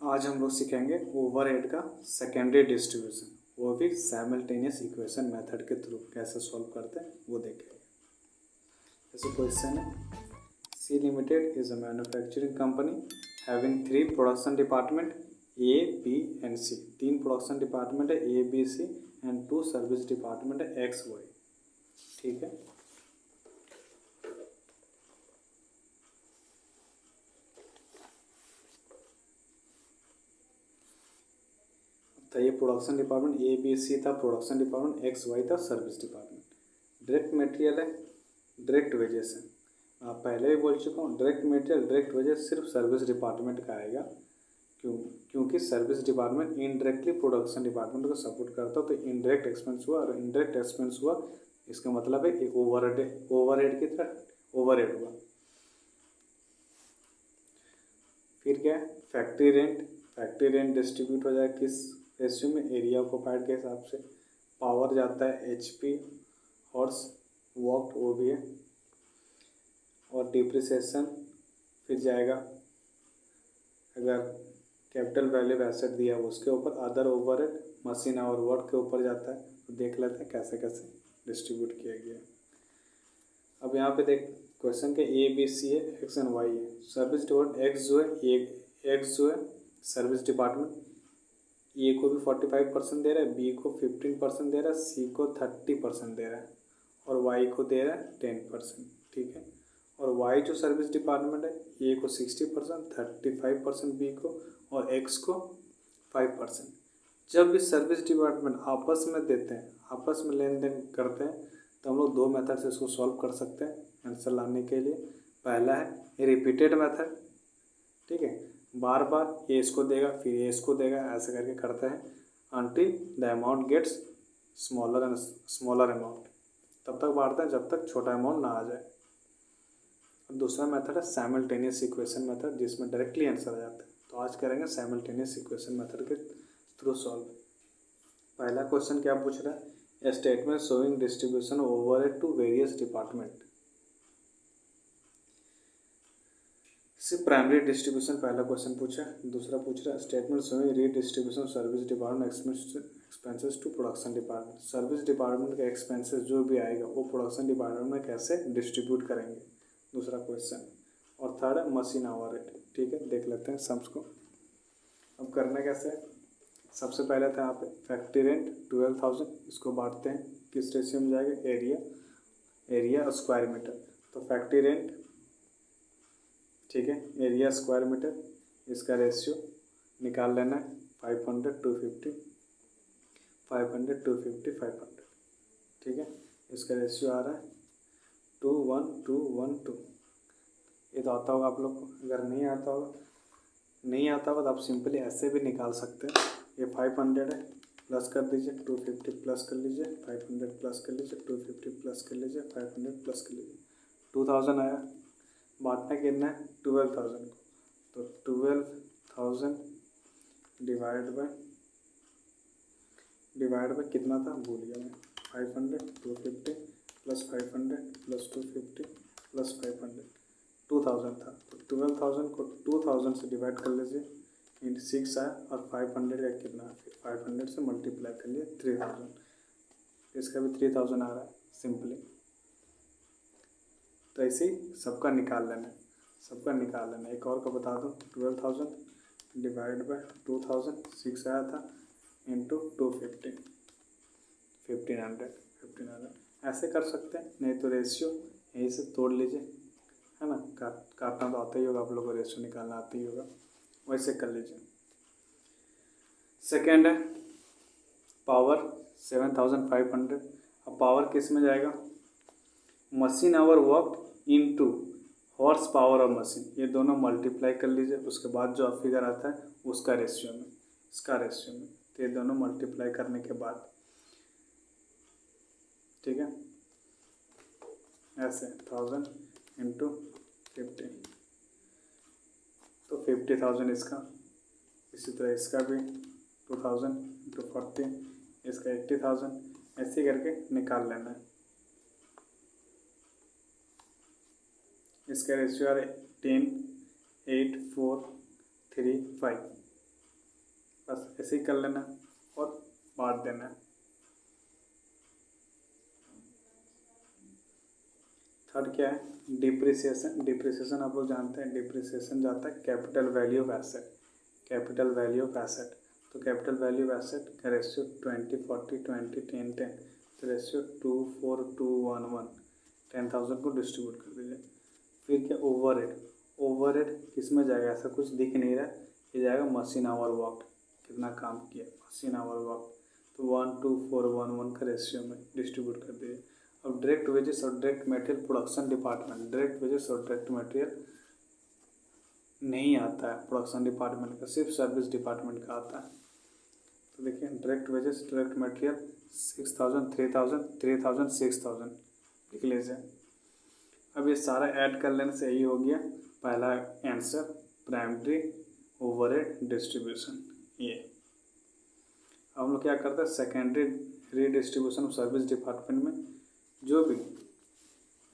आज हम लोग सीखेंगे ओवरहेड का सेकेंडरी डिस्ट्रीब्यूशन, वो भी साइमल्टेनियस इक्वेशन मेथड के थ्रू कैसे सॉल्व करते हैं वो देखेंगे। जैसे क्वेश्चन है, C limited is a manufacturing company having 3 production department A B and C. 3 production department है A B C and 2 service department है एक्स वाई। ठीक है, तो ये production department A B C था, प्रोडक्शन डिपार्टमेंट एक्स वाई था, service department. Direct material है, direct wages है। पहले भी बोल चुका हूँ, डायरेक्ट मटेरियल डायरेक्ट वेजेस सिर्फ सर्विस डिपार्टमेंट का आएगा। क्योंकि service department indirectly production department को सपोर्ट करता, तो इनडायरेक्ट एक्सपेंस हुआ और इनडायरेक्ट एक्सपेंस हुआ, इसका मतलब है एक ओवरहेड की तरह ओवरहेड हुआ। फिर क्या है, factory rent. Factory rent distribute हो जाए किस रेशियो में, एरिया ऑक्युपाइड के हिसाब से। पावर जाता है HP, हॉर्स वर्कड वो भी है, और डिप्रिसिएशन फिर जाएगा, अगर कैपिटल वैल्यू एसेट दिया है उसके ऊपर। अदर ओवरहेड मशीन और वर्क के ऊपर जाता है। तो देख लेते हैं कैसे कैसे डिस्ट्रीब्यूट किया गया है। अब यहाँ पे देख क्वेश्चन के ए बी सी है, एक्स एंड वाई है। सर्विस डिपार्टमेंट एक्स जो है सर्विस डिपार्टमेंट, ए को भी 45% दे रहा है, बी को 15% दे रहा है, सी को 30% दे रहा है, और वाई को दे रहा है 10%। ठीक है, और वाई जो सर्विस डिपार्टमेंट है, ए को 60%, 35% बी को, और एक्स को 5%। जब भी सर्विस डिपार्टमेंट आपस में देते हैं, आपस में लेन देन करते हैं, तो हम लोग 2 मेथड से इसको सॉल्व कर सकते हैं आंसर लाने के लिए। पहला है रिपीटेड मेथड। ठीक है, बार बार ये इसको देगा फिर ये इसको देगा, ऐसे करके करते हैं until the amount gets smaller and smaller amount. तब तक बांटते हैं जब तक छोटा अमाउंट ना आ जाए। दूसरा मेथड है साइमल्टेनियस इक्वेशन मेथड, जिसमें डायरेक्टली आंसर आ जाता है। तो आज करेंगे साइमल्टेनियस इक्वेशन मेथड के थ्रू सॉल्व। पहला क्वेश्चन क्या पूछ रहा है, a statement showing distribution overhead to various department. सिर्फ प्राइमरी डिस्ट्रीब्यूशन पहला क्वेश्चन पूछा है। दूसरा पूछ रहा है statement showing redistribution service department expenses to production department. Service department का एक्सपेंसेस जो भी आएगा वो प्रोडक्शन डिपार्टमेंट में कैसे डिस्ट्रीब्यूट करेंगे, दूसरा क्वेश्चन। और थर्ड है मशीन ओवरहेड। ठीक है, देख लेते हैं सम्स को। अब करना कैसे है, सबसे पहले था यहाँ पे फैक्ट्री रेंट 12,000, इसको बांटते हैं किस रेशियो में जाएगा, एरिया और स्क्वायर मीटर। तो फैक्ट्री रेंट, ठीक है, एरिया स्क्वायर मीटर, इसका रेशियो निकाल लेना है 500 250 500 250 500। ठीक है, इसका रेशियो आ रहा है 21212। ये तो आता होगा आप लोग को। अगर नहीं आता होगा तो आप सिंपली ऐसे भी निकाल सकते हैं। ये 500 है, प्लस कर दीजिए 250 प्लस कर लीजिए 500 प्लस कर लीजिए 250 प्लस कर लीजिए 500 प्लस कर लीजिए 2000 आया। बांटना कितना है 12,000 को, तो 12,000 डिवाइड बाय कितना था भूल गया मैं, 500 250 प्लस 500 प्लस 250 प्लस 500 2000 था। तो 12,000 को 2000 से डिवाइड कर लीजिए, इन 6 आया, और 500 का कितना, फिर 500 से मल्टीप्लाई कर लिए 3000, इसका भी 3000 आ रहा है सिंपली। तो ऐसे ही सबका निकाल लेना है। एक और का बता दूँ, 12,000 डिवाइड बाय 2000, 6 आया था, इंटू 250 1500 ऐसे कर सकते हैं। नहीं तो रेशियो यहीं से तोड़ लीजिए, है ना, काटना तो आता ही होगा आप लोगों को, रेशियो निकालना आता ही होगा, वैसे कर लीजिए। सेकेंड है पावर 7,500। अब पावर किस में जाएगा, machine our work into horse power और मशीन, ये दोनों मल्टीप्लाई कर लीजिए। उसके बाद जो फिगर आता है उसका रेशियो में, इसका रेशियो में, तो ये दोनों मल्टीप्लाई करने के बाद, ठीक है, ऐसे 1000 इंटू 50, तो 50,000 इसका। इसी तरह इसका भी 2000 इंटू 40, इसका 80,000, ऐसे करके निकाल लेना है। इसका रेशियो आ रहा है 10 8 4 3 5। बस ऐसे ही कर लेना और बांट देना। थर्ड क्या है, डिप्रिसिएशन। डिप्रिसिएशन आप लोग जानते हैं, डिप्रिसिएशन जाता है capital value of asset, capital value of asset. तो कैपिटल वैल्यू ऑफ एसेट का रेशियो 20-40-20-10-10, तो रेशियो 2:4:2:1:1, 10,000 को डिस्ट्रीब्यूट कर दीजिए। फिर क्या, ओवरहेड। ओवरहेड किस में जाएगा, ऐसा कुछ दिख नहीं रहा, ये जाएगा मशीन आवर वर्क, कितना काम किया मशीन आवर वर्क, तो 1:4:1:1 का रेशियो में डिस्ट्रीब्यूट कर दीजिए। अब डायरेक्ट वेजेस और direct material production department, direct wages और डायरेक्ट मटेरियल नहीं आता है प्रोडक्शन डिपार्टमेंट का, सिर्फ सर्विस डिपार्टमेंट का आता है। तो देखिए डायरेक्ट वेजेस डायरेक्ट मटेरियल 6,000 3,000 3,000 6,000 लिख लीजिए। अब ये सारा ऐड कर लेने से यही हो गया पहला आंसर, प्राइमरी ओवरहेड डिस्ट्रीब्यूशन। ये अब हम लोग क्या करते हैं, secondary redistribution of service department में जो भी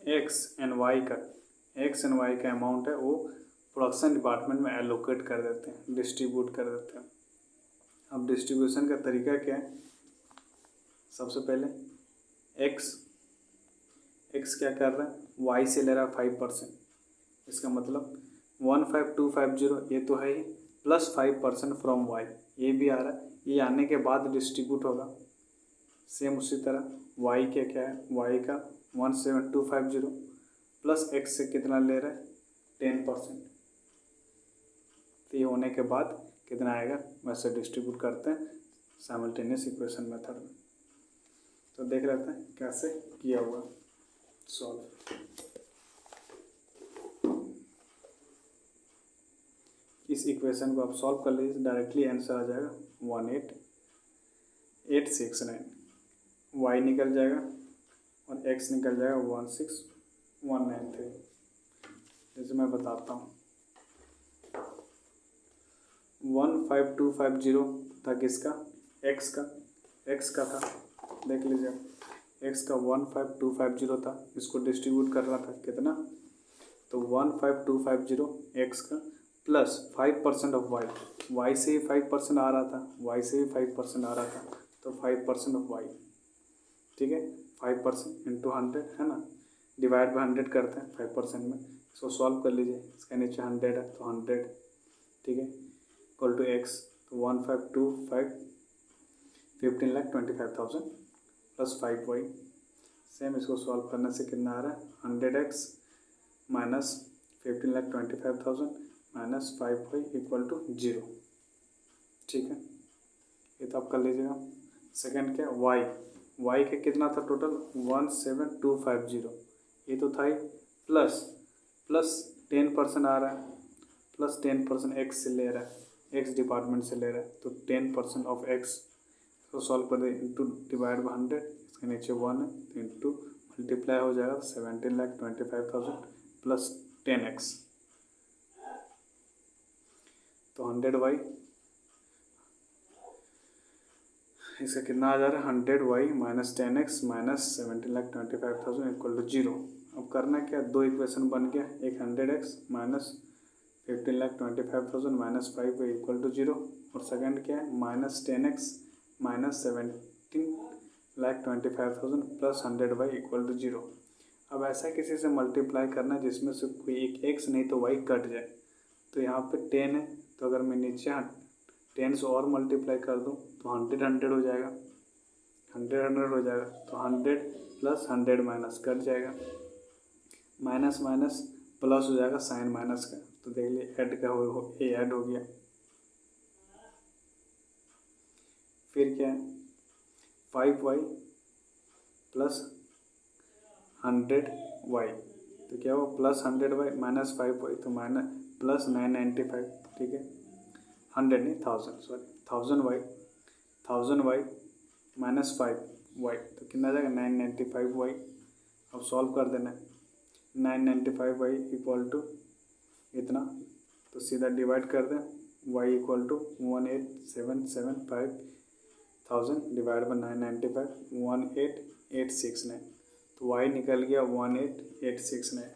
एक्स एंड वाई का अमाउंट है वो प्रोडक्शन डिपार्टमेंट में एलोकेट कर देते हैं, डिस्ट्रीब्यूट कर देते हैं। अब डिस्ट्रीब्यूशन का तरीका क्या है, सबसे पहले एक्स क्या कर रहा है, वाई से ले रहा है 5%, इसका मतलब 15,250 ये तो है ही, प्लस 5% फ्रॉम वाई, ये भी आ रहा है, ये आने के बाद डिस्ट्रीब्यूट होगा। सेम उसी तरह वाई के क्या है, वाई का 17,250 प्लस एक्स से कितना ले रहा है 10%, तो ये होने के बाद कितना आएगा, वैसे डिस्ट्रीब्यूट करते हैं साइमल्टेनियस इक्वेशन मेथड में। तो देख लेते हैं कैसे किया हुआ सॉल्व। इस इक्वेशन को आप सॉल्व कर लीजिए, डायरेक्टली आंसर आ जाएगा 18,869, वाई निकल जाएगा और एक्स निकल जाएगा 16,193। जैसे मैं बताता हूँ, 15,250 था किसका, एक्स का था, देख लीजिए एक्स का 15,250 था, इसको डिस्ट्रीब्यूट करना था कितना, तो 15,250 एक्स का प्लस 5% ऑफ वाई से ही 5% आ रहा था, तो 5% ऑफ वाई, ठीक है, 5% इंटू 100 है ना, डिवाइड बाई 100 करते हैं 5% में, इसको सॉल्व कर लीजिए, इसका नीचे 100 है तो 100, ठीक है, इक्वल टू एक्स, तो 1525 15,25,000 प्लस 5 वाई। सेम इसको सॉल्व करने से कितना आ रहा है, 100x minus 15,25,000 minus 5 y equal to 0, ठीक है, ये तो आप कर लीजिएगा। सेकंड क्या, वाई का कितना था टोटल 17,250, ये तो था ही, प्लस 10% आ रहा है, प्लस 10% एक्स से ले रहा है, एक्स डिपार्टमेंट से ले रहा है, तो 10% ऑफ एक्स को सॉल्व कर दे इंटू डिवाइड बाई 100, इसके नीचे 1 है तो इंटू मल्टीप्लाई हो जाएगा 17,25,000 प्लस 10x, तो 100y, इसका कितना आ जा रहा है 100y minus 10x minus 17,25,000 equal to 0। अब करना क्या, दो इक्वेशन बन गया, एक 100x minus 15,25,000 minus 5y equal to 0, और सेकंड क्या है minus 10x minus 17,25,000 plus 100y equal to 0। अब ऐसा किसी से मल्टीप्लाई करना जिसमें से कोई एक x नहीं तो y कट जाए, तो यहाँ पे 10 है, तो अगर मैं नीचे 10 से और मल्टीप्लाई कर दूँ तो 100 हो जाएगा, 100 हो जाएगा, तो 100 प्लस 100 माइनस कट जाएगा, माइनस माइनस प्लस हो जाएगा साइन माइनस का, तो देख लीजिए ऐड का ये ऐड हो गया। फिर क्या है 5y प्लस 100y, तो क्या हो प्लस 100y माइनस 5y, तो माइनस प्लस 995, ठीक है, 100 नहीं 1000, सॉरी 1000y माइनस 5y, तो कितना आ जाएगा 995y। अब सॉल्व कर देना है, 995y इक्वल टू इतना, तो सीधा डिवाइड कर दें, y equal to 18,775,000 divide by 995, 18,869, तो y निकल गया 18,869,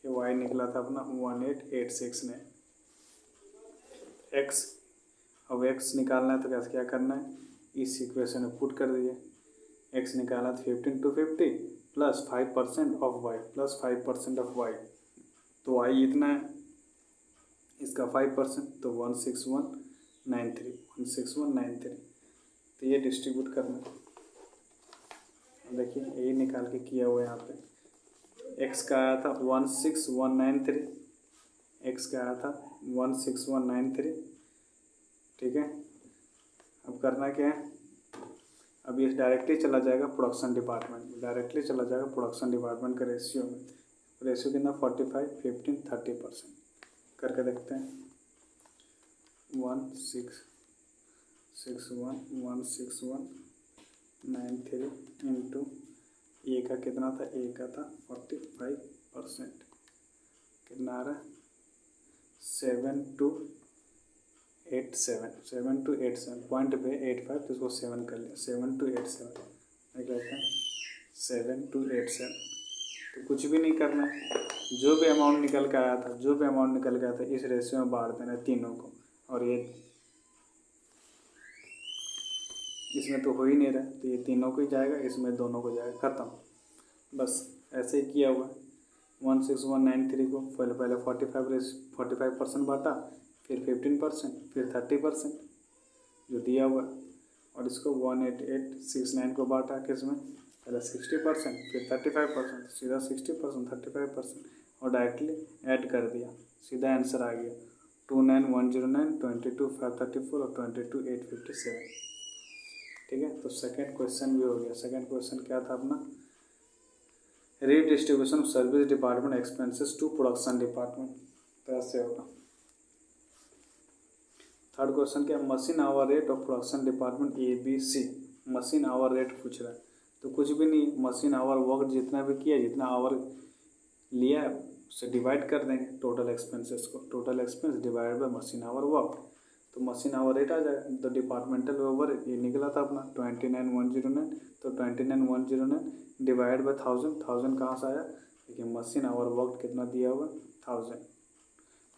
ये y निकला था अपना 18,869। x अब x निकालना है तो कैसे क्या करना है, इस इक्वेशन में पुट कर दिए। x निकाला तो 15 to 50 plus 5% of y plus 5% of y, तो y इतना है, इसका 5% तो 16193 तो ये डिस्ट्रीब्यूट करना है। देखिए यही निकाल के किया हुआ है यहाँ पे। x का आया था 16193, x का आया था 16193, ठीक है। अब करना क्या है, अब ये डायरेक्टली चला जाएगा प्रोडक्शन डिपार्टमेंट में, डायरेक्टली चला जाएगा प्रोडक्शन डिपार्टमेंट के रेशियो में। रेशियो कितना 45 15 30% करके देखते हैं। 16193 इंटू ए का कितना था, ए का था 45%, कितना आ रहा है 7287 पॉइंट पे 85 तो इसको 7 कर लिया, 7287 देख लेते हैं 7287। तो कुछ भी नहीं करना है, जो भी अमाउंट निकल के आया था, जो भी अमाउंट निकल के आया था इस रेशियो में बांट देना है तीनों को, और ये इसमें तो हो ही नहीं रहा तो ये तीनों को ही जाएगा, इसमें दोनों को जाएगा, ख़त्म। बस ऐसे ही किया हुआ। 16193 को पहले 45% बांटा, फिर 15%, फिर 30% जो दिया हुआ, और इसको 18869 को बांटा किसमें, पहले 60%, फिर 35%, सीधा 60% 35% और डायरेक्टली ऐड कर दिया, सीधा आंसर आ गया 29109 22534 और 22857, ठीक है। तो सेकंड क्वेश्चन भी हो गया। सेकंड क्वेश्चन क्या था अपना, redistribution service department expenses to production department, तो ऐसे होगा। थर्ड क्वेश्चन क्या, machine hour rate of production department ABC, machine hour rate पूछ रहा है। तो कुछ भी नहीं, मशीन आवर वर्क जितना भी किया, जितना आवर लिया उससे डिवाइड कर देंगे टोटल एक्सपेंसेस को, total expense divide by machine our work, तो मशीन आवर रेट आ जाएगा। तो डिपार्टमेंटल ओवर ये निकला था अपना 29109, तो 29109 डिवाइड बाय 1000 कहाँ से आया, देखिए मशीन आवर वर्क कितना दिया हुआ 1000,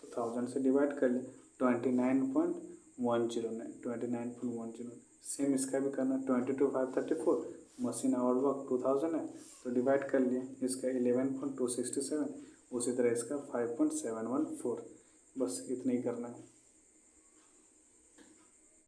तो 1000 से डिवाइड कर लिया 29.109। सेम इसका भी करना 22,534, मशीन आवर वर्क 2000 है तो डिवाइड कर लिए इसका 11.267, उसी तरह इसका 5.714, बस इतना ही करना है।